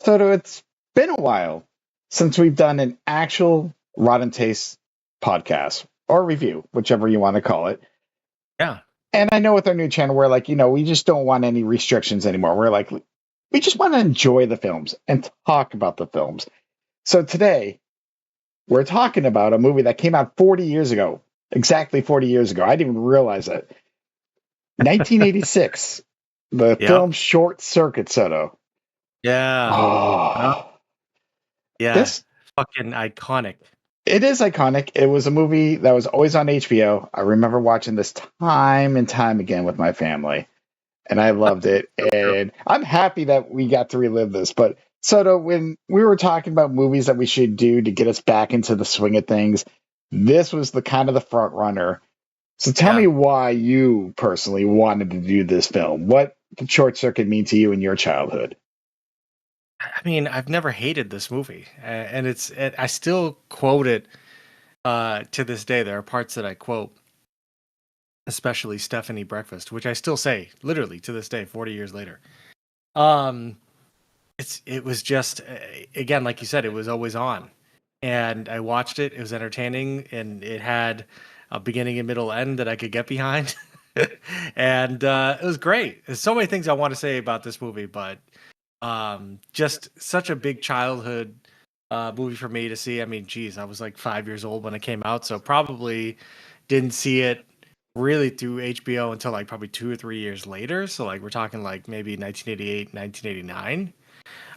So it's been a while since we've done an actual Rotten Taste podcast or review, whichever you want to call it. Yeah. And I know with our new channel, we're like, we just don't want any restrictions anymore. We're like, we just want to enjoy the films and talk about the films. So today, we're talking about a movie that came out 40 years ago, exactly 40 years ago. I didn't even realize it. 1986, the Yep. film Short Circuit, Soto. Yeah. Uh, Oh, yeah. this Fucking iconic. it is iconic. It was a movie that was always on HBO. I remember watching this time and time again with my family, and I loved it. So true. And I'm happy that we got to relive this. But Soto, when we were talking about movies that we should do to get us back into the swing of things, this was the kind of the front runner. So tell Yeah. me why you personally wanted to do this film. What did Short Circuit mean to you in your childhood? I mean, I've never hated this movie, and I still quote it to this day. There are parts that I quote, especially Stephanie Breakfast, which I still say literally to this day, 40 years later. Um, it was just again, like you said, it was always on, and I watched it. It was entertaining, and it had a beginning and middle end that I could get behind. And it was great. There's so many things I want to say about this movie, but just such a big childhood movie for me to see. I mean, geez, I was like 5 years old when it came out, so probably didn't see it really through HBO until like probably 2 or 3 years later. So like we're talking like maybe 1988, 1989.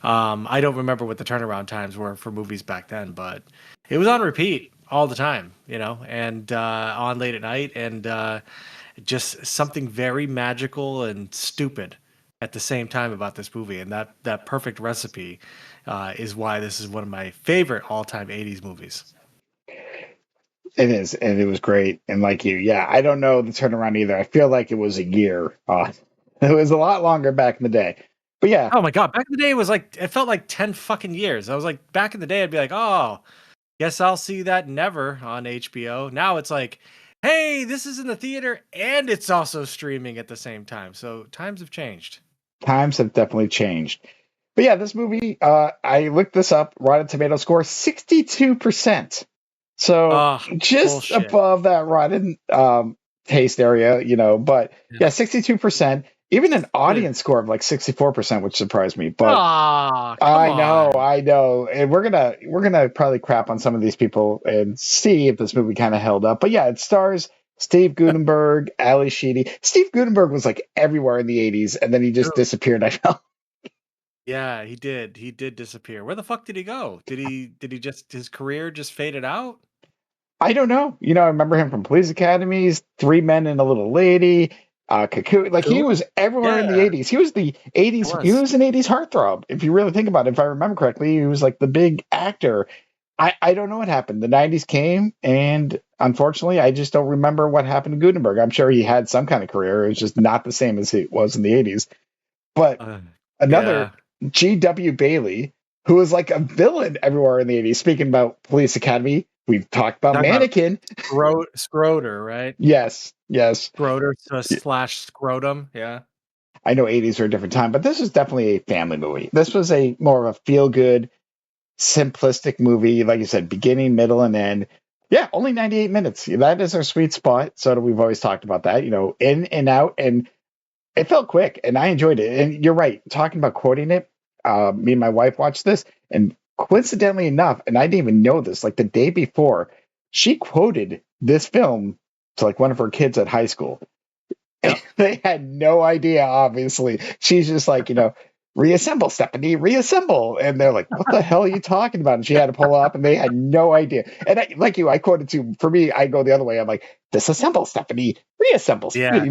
I don't remember what the turnaround times were for movies back then, but it was on repeat all the time, and on late at night, and just something very magical and stupid at the same time about this movie. And that perfect recipe is why this is one of my favorite all-time 80s movies. It is, and it was great. And like you, yeah, I don't know the turnaround either. I feel like it was a year. It was a lot longer back in the day. But yeah, Oh my God. Back in the day, it felt like 10 fucking years. I was like, back in the day, I'd be like, oh, guess I'll see that never on HBO. Now it's like, hey, this is in the theater and it's also streaming at the same time. So times have changed. times have definitely changed. But yeah, this movie, I looked this up. Rotten Tomato score 62%. So Oh, just bullshit. above that Rotten taste area, But Yeah. yeah, 62%. Even an Good. audience score of like 64%, which surprised me. But Ah, come I know, on. I know, and we're gonna probably crap on some of these people and see if this movie kind of held up. But yeah, it stars Steve Guttenberg, Ali Sheedy. Steve Guttenberg was like everywhere in the '80s, and then he just True. disappeared. I felt. Yeah, he did. He did disappear. Where the fuck did he go? Did he just his career just faded out? I don't know. I remember him from Police Academies, Three Men and a Little Lady, Cocoon. Like he Cool. was everywhere in the Yeah, '80s. He was the it '80s. He was. was an '80s heartthrob. If you really think about it, if I remember correctly, he was like the big actor. I don't know what happened. The '90s came, and unfortunately, I just don't remember what happened to Gutenberg. I'm sure he had some kind of career. It was just not the same as it was in the '80s. But Uh, another yeah. G.W. Bailey, who was like a villain everywhere in the '80s. Speaking about Police Academy, we've talked about Talking about Mannequin. Scroder, right? Yes, yes. Scroder slash scrotum. Yeah. I know '80s are a different time, but this was definitely a family movie. This was a more of a feel good, simplistic movie. Like you said, beginning, middle, and end. Yeah, only 98 minutes. That is our sweet spot. So we've always talked about that, in and out. And it felt quick and I enjoyed it. And you're right, talking about quoting it. Me and my wife watched this, and coincidentally enough, and I didn't even know this, like the day before, she quoted this film to like one of her kids at high school. Yep. They had no idea, obviously. She's just like, reassemble, Stephanie, reassemble. And they're like, what the hell are you talking about? And she had to pull up, and they had no idea. And like you, I quoted to, for me, I go the other way. I'm like, disassemble, Stephanie, reassemble, Yeah.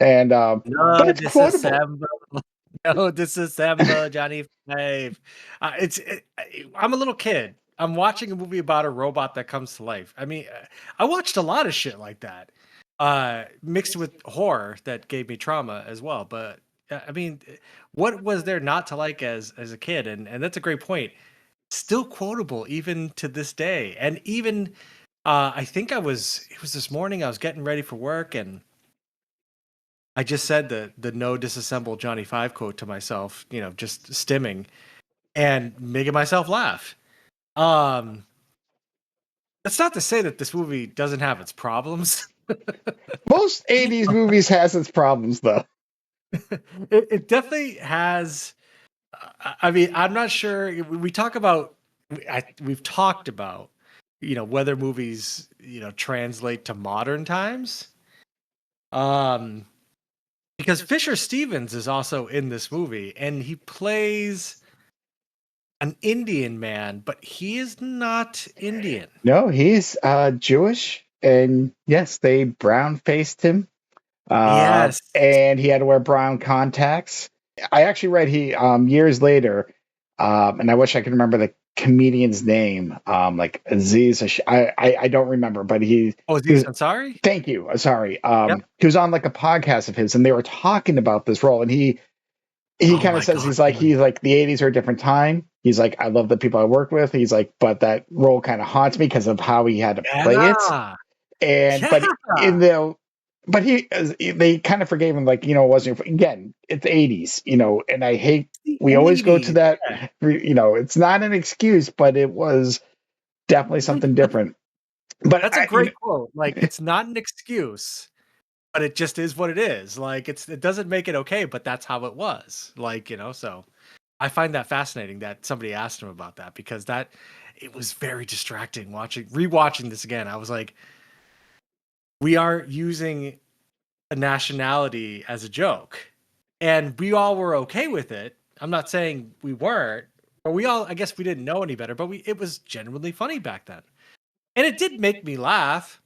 and, No but it's quotable. disassemble. No disassemble, Johnny Five. I'm a little kid. I'm watching a movie about a robot that comes to life. I mean, I watched a lot of shit like that, mixed with horror that gave me trauma as well. But I mean, what was there not to like as a kid? And that's a great point. Still quotable even to this day. And even I think it was this morning. I was getting ready for work and I just said the no disassemble Johnny Five quote to myself, just stimming. and making myself laugh. Um, that's not to say that this movie doesn't have its problems. Most 80s movies has its problems though. It definitely has. I mean, I'm not sure. We talk about, we've talked about, whether movies, translate to modern times. Um, because Fisher Stevens is also in this movie, and he plays an Indian man, but he is not Indian. No, he's Jewish, and yes, they brown faced him, Yes. and he had to wear brown contacts. I actually read he years later, and I wish I could remember the comedian's name, like Aziz. I don't remember, but Oh, he Aziz was. Ansari? Thank you. Sorry. Yep. He was on like a podcast of his, and they were talking about this role, and he Oh kind of my says God. he's like the 80s are a different time. He's like, I love the people I work with. He's like, but that role kind of haunts me because of how he had to play it. Yeah. And Yeah. but in the but they kind of forgave him, like, it wasn't, again, it's 80s, and I hate, The we always go to 80s. that, it's not an excuse, but it was definitely something different. But That's a great quote. Like, it's not an excuse, but it just is what it is. Like, it doesn't make it okay, but that's how it was. Like, so I find that fascinating that somebody asked him about that, because it was very distracting rewatching this again. I was like, we are using a nationality as a joke, and we all were okay with it. I'm not saying we weren't, but we all, I guess we didn't know any better, but it was genuinely funny back then. And it did make me laugh.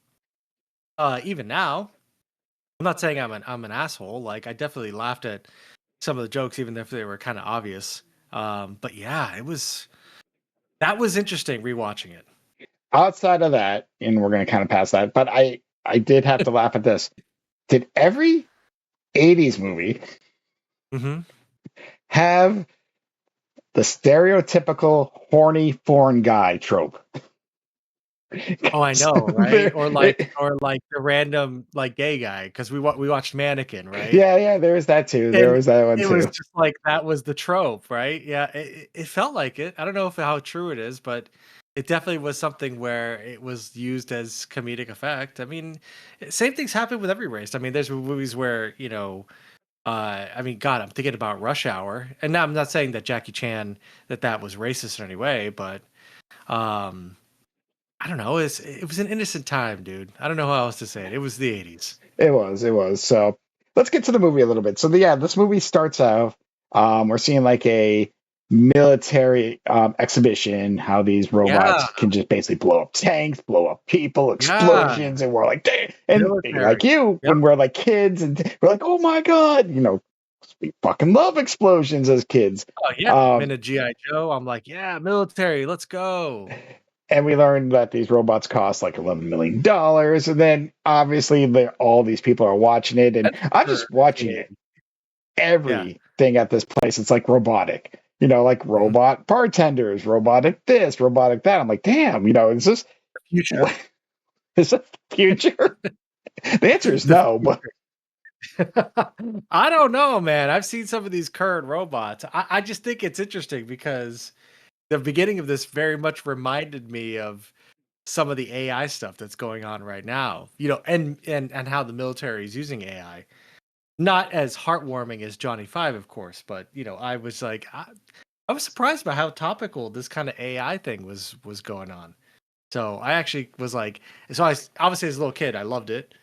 Even now, I'm not saying I'm an asshole. Like, I definitely laughed at some of the jokes, even if they were kind of obvious. But yeah, that was interesting rewatching it. outside of that, and we're going to kind of pass that, but I did have to laugh at this. Did every 80s movie Hmm. have the stereotypical horny foreign guy trope? Oh, I know, right? Or like the random like gay guy, because we watched Mannequin, right? Yeah, there was that too. There And was that one it was too. just like that was the trope, right? Yeah, it felt like it. I don't know how true it is, but it definitely was something where it was used as comedic effect. I mean, same things happen with every race. I mean, there's movies where, I mean, God, I'm thinking about Rush Hour, and now I'm not saying that Jackie Chan that was racist in any way, but um, I don't know. It was an innocent time, dude. I don't know how else to say it. It was the '80s. It was, it was. So let's get to the movie a little bit. So this movie starts out. We're seeing like a military exhibition, how these Yeah, robots can just basically blow up tanks, blow up people, yeah, explosions, and we're like, dang. And military. like you, Yep. when we're like kids, and we're like, oh my god, we fucking love explosions as kids. Oh yeah, I'm Um, in a GI Joe. I'm like, yeah, military. Let's go. and we learned that these robots cost like $11 million, and then obviously all these people are watching it, and That's I'm for just watching big. it. Yeah. Everything at this place, it's like robotic. Like Mhm. robot bartenders, robotic this, robotic that. I'm like, damn, is this The future. is this the future? The answer is The no, but future. I don't know, man. I've seen some of these current robots. I just think it's interesting because the beginning of this very much reminded me of some of the AI stuff that's going on right now. And how the military is using AI. Not as heartwarming as Johnny Five, of course, but I was like, I was surprised by how topical this kind of AI thing was going on. So I actually was like, so obviously as a little kid, I loved it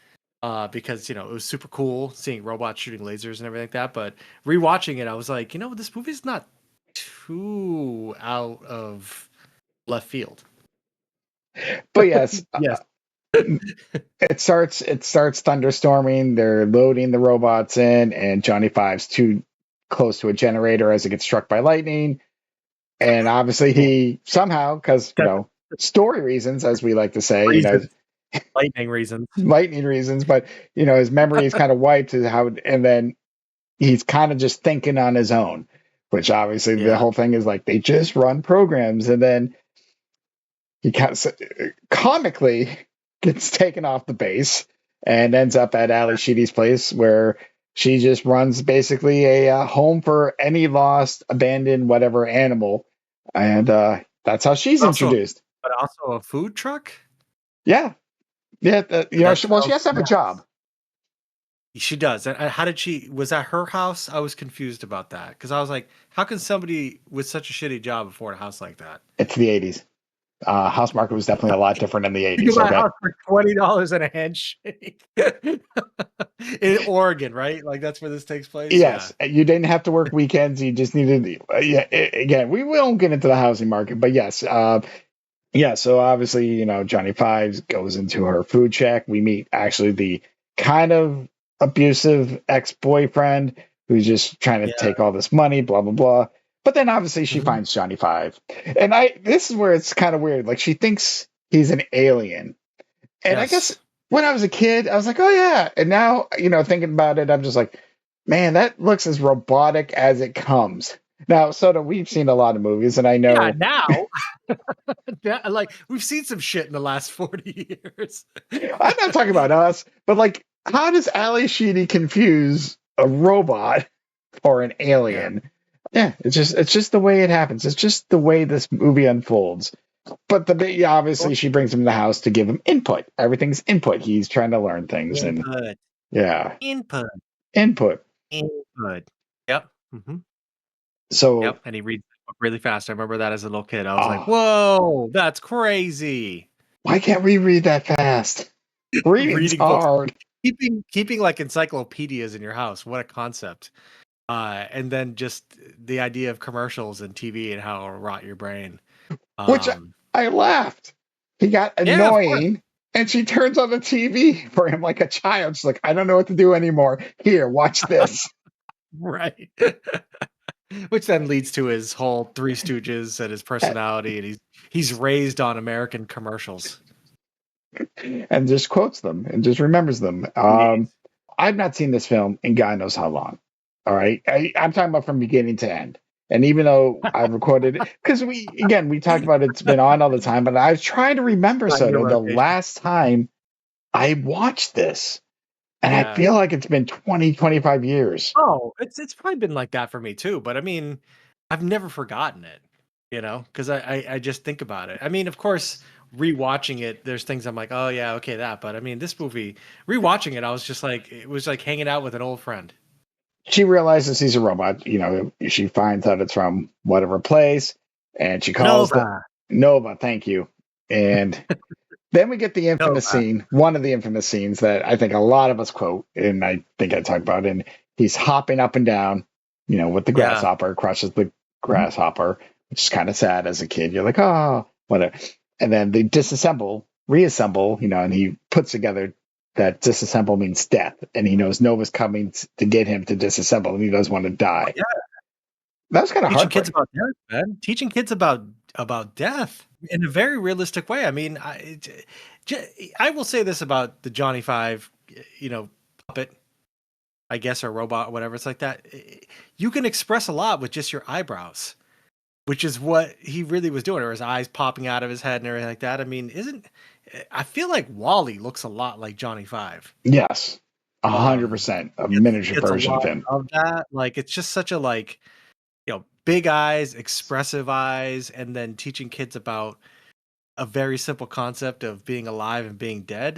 because it was super cool seeing robots shooting lasers and everything like that. But rewatching it, I was like, this movie's not too out of left field. yes, Yes. it starts thunderstorming. They're loading the robots in, and Johnny Five's too close to a generator as it gets struck by lightning. And obviously, Well, he somehow, because that's story reasons, as we like to say, reasons, lightning reasons. lightning reasons, but his memory is kind of wiped. And then he's kind of just thinking on his own, which obviously the Yeah. whole thing is like they just run programs, and then he kind of comically gets taken off the base and ends up at Ali Sheedy's place, where she just runs basically a home for any lost, abandoned, whatever animal. and that's how she's Also, introduced. but also a food truck. Yeah, yeah. That She sells has to have a snacks. job. She does. And how did she? Was that her house? I was confused about that because I was like, how can somebody with such a shitty job afford a house like that? It's the '80s. House market was definitely a lot different in the You can '80s. buy a Okay. house for $20 and a handshake in Oregon, right? Like that's where this takes place. Yeah. Yes, you didn't have to work weekends. You just needed. Yeah. Again, we won't get into the housing market, but yes. Yeah. So obviously, Johnny Fives goes into her food check. We meet actually the kind of abusive ex-boyfriend who's just trying to Yeah. take all this money. Blah blah blah. But then obviously she Mhm. finds Johnny Five, and this is where it's kind of weird. Like she thinks he's an alien. And I guess Yes. when I was a kid, I was like, oh yeah. And now, thinking about it, I'm just like, man, that looks as robotic as it comes. Now, Soda, we've seen a lot of movies, and I Yeah. know Now, like we've seen some shit in the last 40 years. I'm not talking about us, but like, how does Ali Sheedy confuse a robot or an Yeah. alien? Yeah, it's just the way it happens. It's just the way this movie unfolds. But yeah, Well, obviously she brings him to the house to give him input. Everything's input. He's trying to learn things, and input, yeah, input, input. input. Yep. So Yep. And he reads the book really fast. I remember that as a little kid. I was like, oh, whoa, that's crazy. why can't we read that fast? Reading's Reading books, hard. keeping like encyclopedias in your house. What a concept. And then just the idea of commercials and TV and how it'll rot your brain. Which Um, I laughed. He got yeah, of course. annoying, and she turns on the TV for him like a child. She's like, I don't know what to do anymore. Here, watch this. Right. Which then leads to his whole Three Stooges and his personality, and he's raised on American commercials. And just quotes them and just remembers them. Yes. I've not seen this film in God knows how long. All right. I'm talking about from beginning to end. And even though I've recorded it, because we talked about it's been on all the time, but I was trying to remember, On your Soto, the rotation. last time I watched this. And I Yeah. feel like it's been 20, 25 years. Oh, it's probably been like that for me too. But I mean, I've never forgotten it, because I just think about it. I mean, of course, rewatching it, there's things I'm like, oh yeah, okay, that. But I mean, this movie, rewatching it, I was just like, it was like hanging out with an old friend. She realizes he's a robot. She finds out it's from whatever place, and she calls the Nova. Nova. Thank you. And then we get the infamous Nova. scene, one of the infamous scenes that I think a lot of us quote, and I think I talked about. And he's hopping up and down, with the Yeah. grasshopper, crushes the grasshopper, which is kind of sad as a kid. You're like, oh, whatever. And then they reassemble, and he puts together that disassemble means death, and he knows Nova's coming to get him to disassemble, and he doesn't want to Oh, die. yeah. That was kind of Teaching kids heartbreaking. about death, man. Teaching kids about death in a very realistic way. I mean, I will say this about the Johnny Five, puppet, I guess, or robot, whatever. It's like that. You can express a lot with just your eyebrows, which is what he really was doing, or his eyes popping out of his head and everything like that. I mean, I feel like Wally looks a lot like Johnny Five. Yes, Um, 100% a it's miniature it's a version of lot him. of that. Like, it's just such a big eyes, expressive eyes, and then teaching kids about a very simple concept of being alive and being dead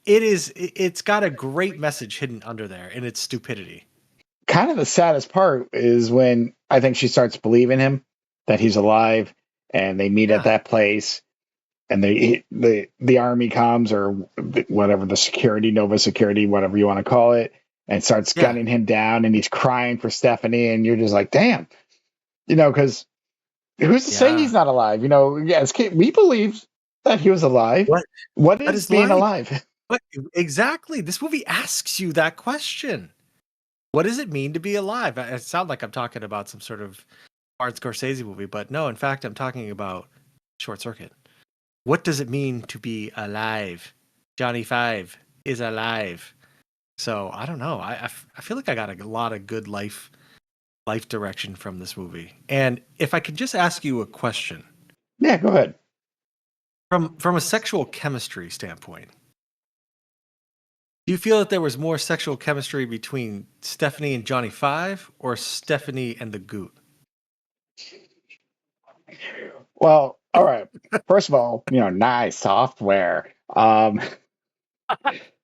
it's got a great message hidden under there in its stupidity. Kind of the saddest part is when I think she starts believing him that he's alive, and they meet at Yeah. that place, and the army comes, or whatever, the security, Nova security, whatever you want to call it, and starts Yeah. gunning him down, and he's crying for Stephanie, and you're just like, damn, because who's to say Yeah. he's not alive? Yeah, as kid, we believed that he was alive. What What that is is being life. alive? What exactly? This movie asks you that question. What does it mean to be alive? I sound like I'm talking about some sort of Martin Scorsese movie, but no, in fact, I'm talking about Short Circuit. What does it mean to be alive? Johnny Five is alive. So I don't know. I feel like I got a lot of good life direction from this movie. And if I could just ask you a question Yeah, go ahead. from a sexual chemistry standpoint, do you feel that there was more sexual chemistry between Stephanie and Johnny Five or Stephanie and the Goot? Well, all right. First of all, nice software.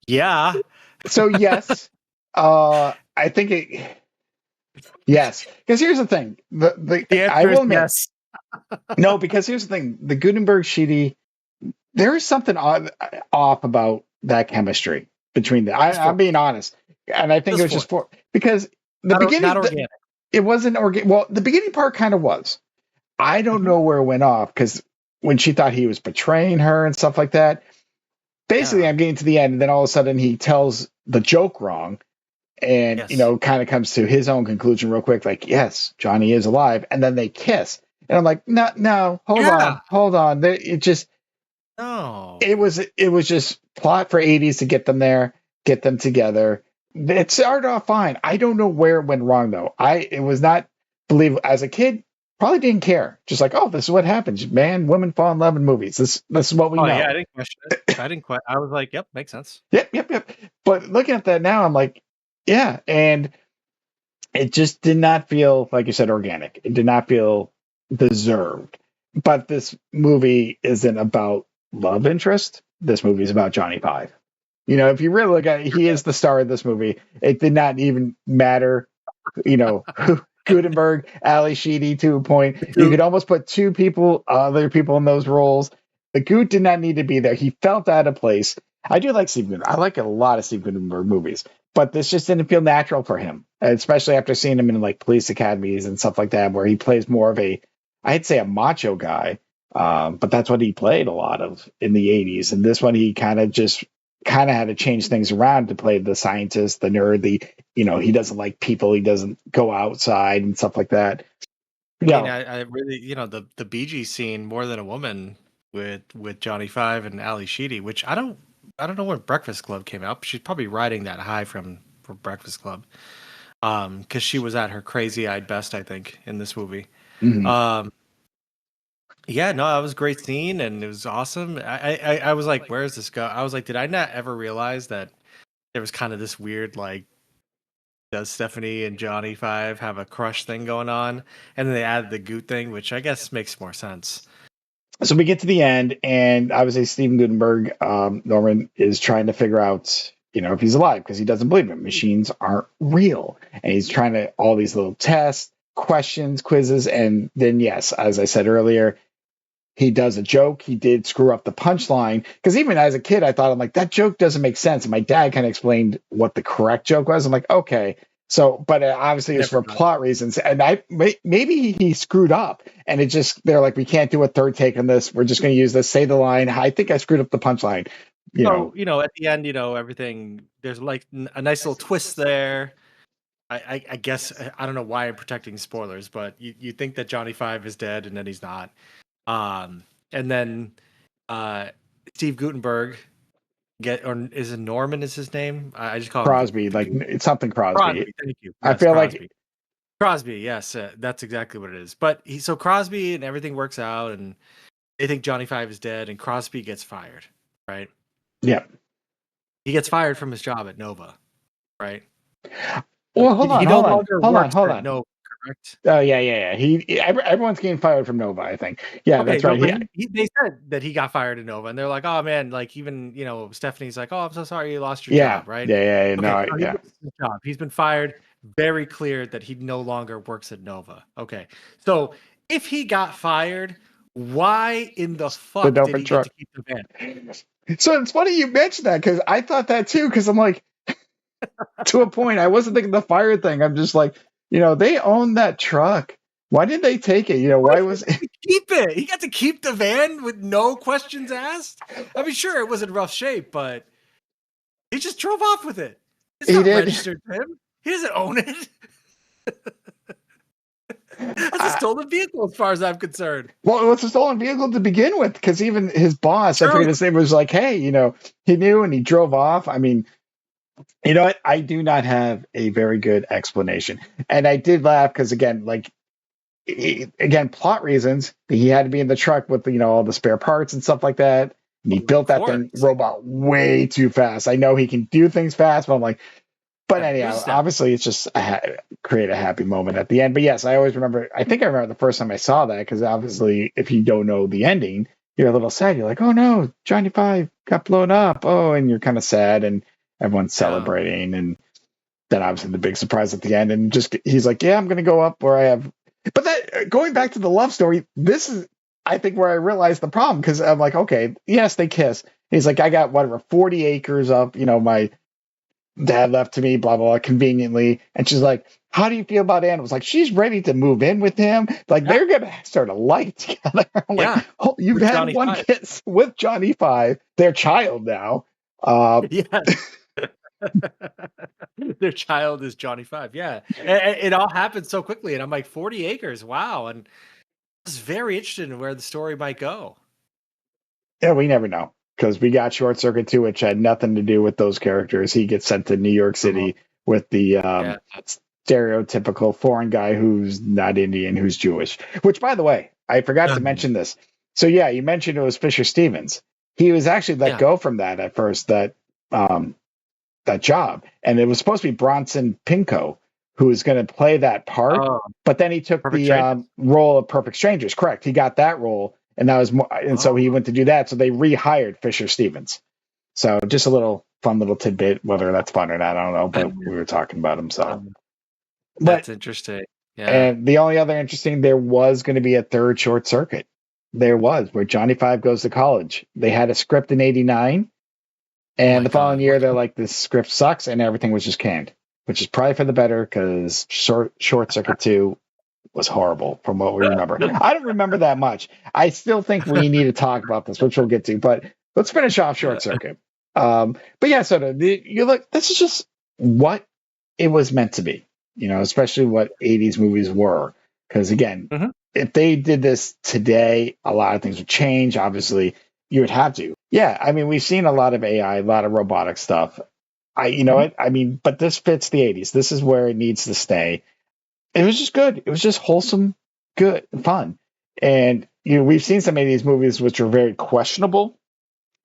Yeah, So yes, I think it. Yes, because here's the thing. The the I answer is will admit yes. no, because here's the thing. The Gutenberg Sheedy, there is something off about that chemistry between the. It's I'm being honest, and I think it just was just forced. because the Not beginning, organic. it wasn't organic. Well, the beginning part kind of was. I don't Hmm. know where it went off because when she thought he was betraying her and stuff like that. Basically, Yeah. I'm getting to the end, and then all of a sudden he tells the joke wrong, and Yes. kind of comes to his own conclusion real quick, like, yes, Johnny is alive, and then they kiss, and I'm like, no, no, Yeah. hold on, it just No. it was just plot for 80s to get them there, get them together. It started off fine. I don't know where it went wrong though. It was not believe as a kid. Probably didn't care. Just like, oh, this is what happens. Man, women fall in love in movies. This is what we Oh yeah, I know. didn't question it. I didn't quite. I was like, yep, makes sense. Yep, yep, yep. But looking at that now, I'm like, yeah, and it just did not feel like you said organic. It did not feel deserved. But this movie isn't about love interest. This movie is about Johnny Five. If you really look at it, he is the star of this movie. It did not even matter, Gutenberg, Ali Sheedy to a point. You Dude, could almost put other people in those roles. The Goot did not need to be there. He felt out of place. I do like Steve Gutenberg. I like a lot of Steve Gutenberg movies, but this just didn't feel natural for him, especially after seeing him in like police academies and stuff like that, where he plays more of I'd say a macho guy. But that's what he played a lot of in the 80s. And this one, he kind of had to change things around to play the scientist, the nerd, he doesn't like people, he doesn't go outside and stuff like that. I mean, Yeah, I really, the Bee Gees scene, More Than a Woman, with Johnny Five and Ali Sheedy, which I don't know when Breakfast Club came out, but she's probably riding that high from Breakfast Club, because she was at her crazy eyed best, I think, in this movie. mhm. Um, yeah, no, that was a great scene and it was awesome. I was like, where is this go? I was like, did I not ever realize that there was kind of this weird like, does Stephanie and Johnny Five have a crush thing going on? And then they added the Goot thing, which I guess makes more sense. So we get to the end, and obviously Stephen Gutenberg, Norman is trying to figure out, if he's alive because he doesn't believe him. Machines aren't real, and he's trying to all these little tests, questions, quizzes, and then yes, as I said earlier, he does a joke. He did screw up the punchline because even as a kid, I thought I'm like that joke doesn't make sense. And my dad kind of explained what the correct joke was. I'm like, okay, so but obviously I it's never for got it. plot reasons. And maybe he screwed up, and it just they're like, we can't do a third take on this. We're just going to use this. Say the line. I think I screwed up the punchline. You So, know, at the end, everything, there's like a nice little twist there. I guess I don't know why I'm protecting spoilers, but you think that Johnny Five is dead and then he's not. And then uh, Steve Gutenberg or is it Norman is his name? I just call him Crosby, the like Goot. it's something Crosby. Crosby. Thank you. I Yes, feel like Crosby. Crosby. Yes, that's exactly what it is. But so Crosby and everything works out, and they think Johnny Five is dead, and Crosby gets fired. Right? yeah. He gets fired from his job at Nova. Right? So Well, he no longer works hold at on. Nova. Correct? Oh yeah. Everyone's getting fired from Nova. I think. Yeah, Okay, that's no, right. but they said that he got fired at Nova, and they're like, "Oh man," like even Stephanie's like, "Oh, I'm so sorry you lost your Yeah, job," right? yeah. No, Okay, so he yeah. loses his job. He's been fired. Very clear that he no longer works at Nova. Okay, so if he got fired, why in the The fuck did Nova he get truck. to keep the van? So it's funny you mentioned that because I thought that too. Because I'm like, to a point, I wasn't thinking the fire thing. I'm just like, they own that truck. Why did they take it? Why Why did was he keep it? He got to keep the van with no questions asked. I mean, sure, it was in rough shape, but he just drove off with it. It's he not did? registered to him. He doesn't own it. That's a I, stolen vehicle, as far as I'm concerned. well, it was a stolen vehicle to begin with. Because even his boss, I True. forget his name, was like, hey, he knew and he drove off. I mean, you know what? I do not have a very good explanation, and I did laugh because again, like again, plot reasons. He had to be in the truck with all the spare parts and stuff like that. And he Of built that thing course. robot way too fast. I know he can do things fast, but I'm like, But Yeah, it was anyhow, established. obviously, it's just create a happy moment at the end. But yes, I always remember. I think I remember the first time I saw that because obviously, if you don't know the ending, you're a little sad. You're like, "Oh no, Johnny Five got blown up." Oh, and you're kind of sad, and everyone's Yeah. celebrating, and then obviously the big surprise at the end, and just he's like, "Yeah, I'm going to go up where I have." But that going back to the love story, this is I think where I realized the problem because I'm like, okay, yes, they kiss. He's like, I got whatever 40 acres of my dad left to me, blah, blah, blah, conveniently. And she's like, how do you feel about animals? Like, she's ready to move in with him. Like, Yeah. they're going to start a life together. I'm like, Yeah. oh, you've With had Johnny one Five. kiss with Johnny Five, their child now. Yes. Their child is Johnny Five. Yeah. And it all happened so quickly. And I'm like, 40 acres. Wow. And I was very interested in where the story might go. Yeah, we never know because we got Short Circuit 2, which had nothing to do with those characters. He gets sent to New York Oh, City with the yeah. stereotypical foreign guy who's not Indian, who's Jewish. Which, by the way, I forgot to Um, mention this. So, yeah, you mentioned it was Fisher Stevens. He was actually let yeah. go from that at first, um, that job. And it was supposed to be Bronson Pinchot who was going to play that part. Oh, But then he took Perfect the Strangers. role of Perfect Strangers. Correct. He got that role. And that was more, and so Oh, he went to do that. So they rehired Fisher Stevens. So just a little fun little tidbit, whether that's fun or not, I don't know. But we were talking about him. So, um, but that's interesting. Yeah. and the only other interesting, there was going to be a third Short Circuit. There was where Johnny Five goes to college. They had a script in '89, Oh and my the following God. year they're like, this script sucks, and everything was just canned, which is probably for the better because Short Circuit 2 was horrible from what we remember. I don't remember that much. I still think we need to talk about this, which we'll get to, but let's finish off Short Circuit. But yeah, so you look, this is just what it was meant to be, especially what 80s movies were. Because again, Mhm. if they did this today, a lot of things would change. Obviously, you would have to. Yeah, I mean, we've seen a lot of AI, a lot of robotic stuff. You know Mhm. what? I mean, but this fits the 80s. This is where it needs to stay. It was just good. It was just wholesome, good, fun. And we've seen some of these movies which are very questionable.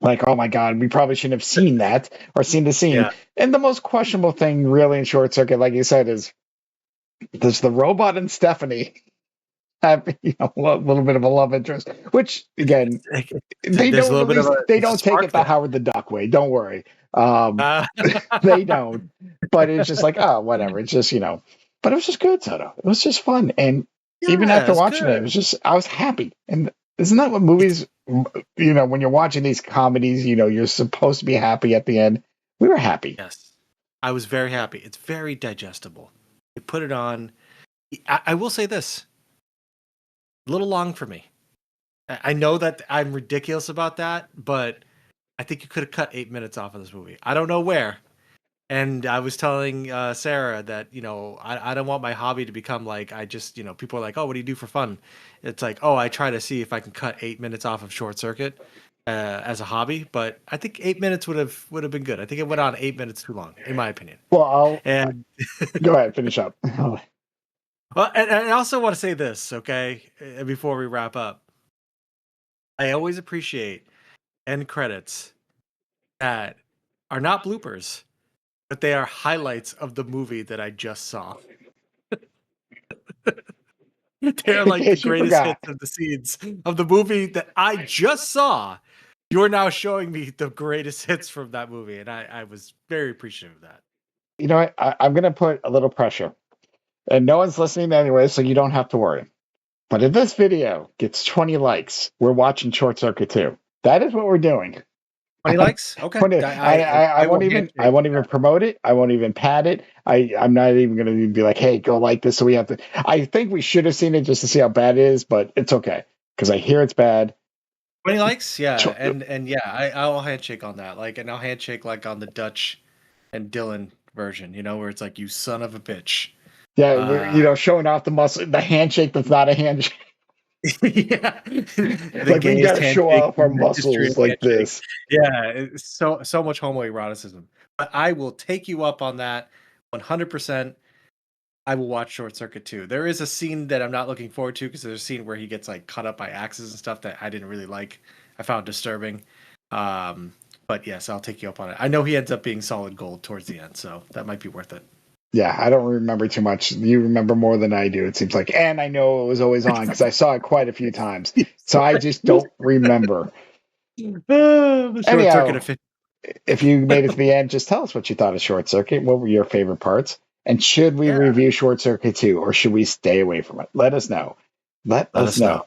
Like, oh my God, we probably shouldn't have seen that or seen the scene. Yeah. And the most questionable thing, really, in Short Circuit, like you said, is does the robot and Stephanie have a little bit of a love interest? Which again, they There's a don't little bit of release. a They there's a don't take spark it the there. Howard the Duck way. Don't worry. Um, Uh, they don't. But it's just like, oh, whatever. It's just. But it was just good, Soto. It was just fun, and even yeah, after it's watching it, good. I was happy. And isn't that what It's movies? When you're watching these comedies, you're supposed to be happy at the end. We were happy. yes. I was very happy. It's very digestible. You put it on. I will say this, a little long for me. I know that I'm ridiculous about that, but I think you could have cut 8 minutes off of this movie. I don't know where. And I was telling Sarah that, I don't want my hobby to become like, I just, people are like, oh, what do you do for fun? It's like, oh, I try to see if I can cut 8 minutes off of Short Circuit as a hobby. But I think 8 minutes would have been good. I think it went on 8 minutes too long, in my opinion. Well, I'll And go ahead, finish up. well, and I also want to say this, okay, before we wrap up. I always appreciate end credits that are not bloopers, but they are highlights of the movie that I just saw. They're In like the case you greatest forgot. hits of the scenes of the movie that I just saw. You're now showing me the greatest hits from that movie, and I was very appreciative of that. You know what? I'm going to put a little pressure, and no one's listening anyway, so you don't have to worry. But if this video gets 20 likes, we're watching Short Circuit 2. That is what we're doing. 20 likes? Okay. I I will won't even handshake promote it. I won't even pad it. I'm not even going to be like, hey, go like this. So we have to. I think we should have seen it just to see how bad it is, but it's okay because I hear it's bad. 20 likes? Yeah. And yeah, I'll handshake on that. Like, and I'll handshake like on the Dutch and Dylan version, where it's like, you son of a bitch. Yeah, Uh, showing off the muscle, the handshake that's not a handshake. yeah, the Like we got gayest to show handshake off our in the history of muscles like handshake. this. Yeah, it's so much homoeroticism. But I will take you up on that 100%. I will watch Short Circuit too. There is a scene that I'm not looking forward to because there's a scene where he gets like cut up by axes and stuff that I didn't really like. I found disturbing. Um, But yes, I'll take you up on it. I know he ends up being solid gold towards the end, so that might be worth it. Yeah, I don't remember too much. You remember more than I do, it seems like. And I know it was always on because I saw it quite a few times. So I just don't remember. The short circuit Anyhow, of 50. if you made it to the end, just tell us what you thought of Short Circuit. What were your favorite parts? And should we Yeah, review Short Circuit too, or should we stay away from it? Let us know. Let let us us know. know.